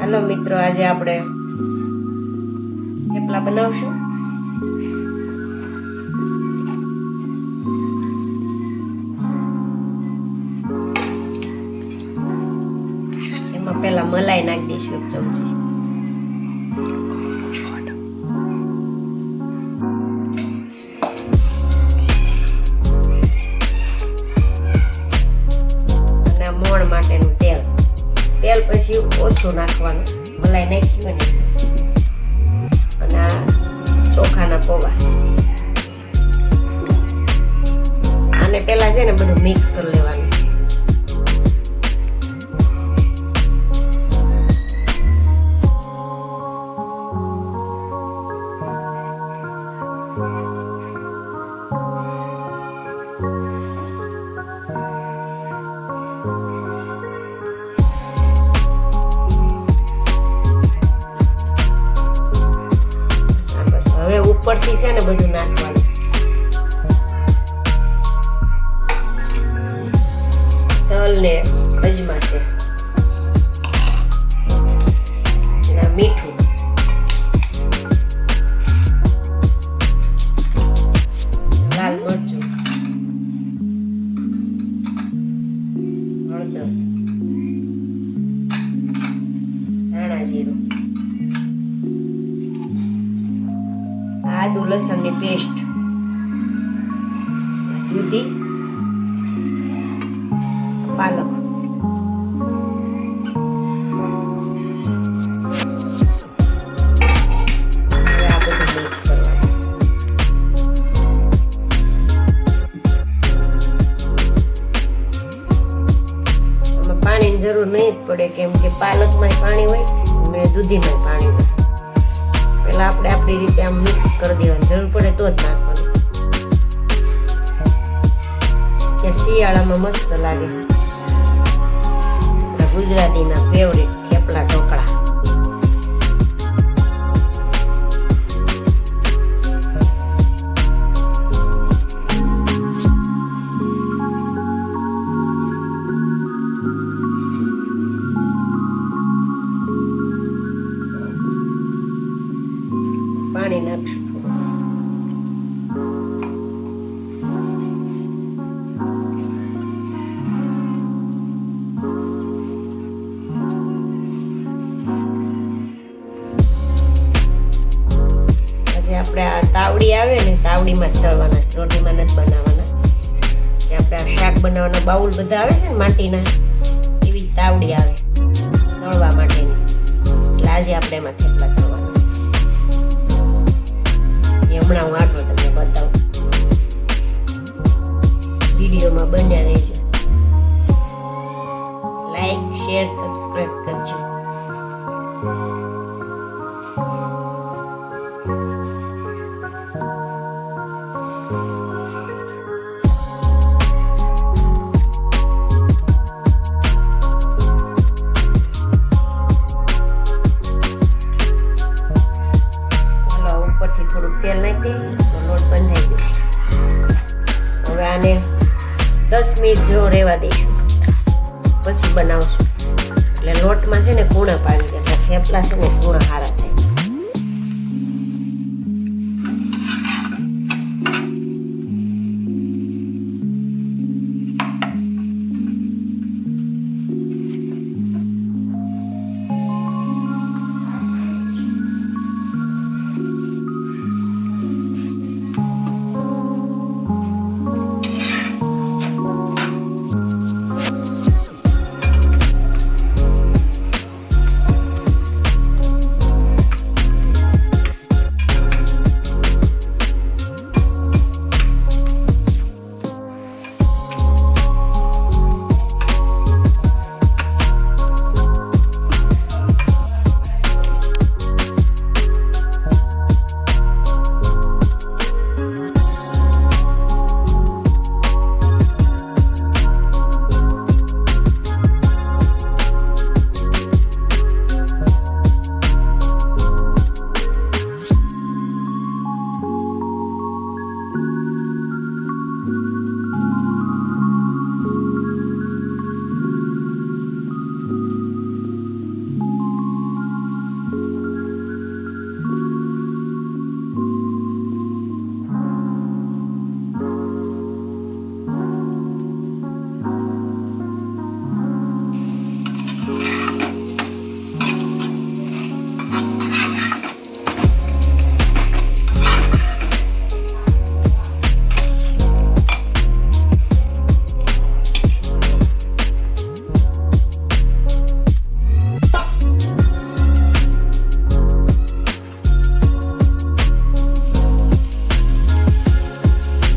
Hello मित्रों, आज આપણે થેપલા બનાવશું। એમાં પહેલા મલાઈ નાખી દઈશું 1 ચમચી। અને મોણ માટેનું તેલ પછી ઓછું નાખવાનું। મલાઈ નાખી હોય ને અને આ ચોખાના પૌવા, આને પેલા છે ને બધું મિક્સ કરી લેવાનું। હવે ઉપરથી છે ને બધું નાખવાનું। તલ ને અજમા છે, મીઠું, લાલ મરચું, હળદર, ધાણા જીરું, આદુ લસણની પેસ્ટ, દૂધી, પાલક, હવે આ બધું મિક્સ કરવાનું। આમાં પાણીની જરૂર નહીં જ પડે, કેમ કે પાલકમાં પાણી હોય અને દૂધીમાં પાણી હોય। પેલા આપણે આપણી રીતે આમ મિક્સ કરી દેવાનું, જરૂર પડે તો જ નાખવાનું। કે શિયાળામાં મસ્ત લાગે ગુજરાતીના ફેવરિટ થેપલા ઢોકળા। પાણી નાખશું। પછી આપણે આ તાવડી આવે ને, તાવડીમાં જ તળવાના, રોટીમાં નથી બનાવવાના। આપણે આ શાક બનાવવાના બાઉલ બધા આવે છે ને માટીના, એવી તાવડી આવે તળવા માટેની, એટલે આજે આપણે એમાં થેપલા તળવાના। હમણાં હું આગળ તમને બતાવું, વિડીયોમાં બન્યા રહેજો। લાઈક, શેર, સબસ્ક્રાઇબ કરજો। ઉપરથી થોડુંક તેલ નાખી તો લોટ બંધાઈ ગયો। હવે આને 10 મિનિટ જેવો રહેવા દઈશું, પછી બનાવશું। એટલે લોટમાં છે ને કૂણા પાડી દે, થેપલા છે ને કૂણા સારા થાય।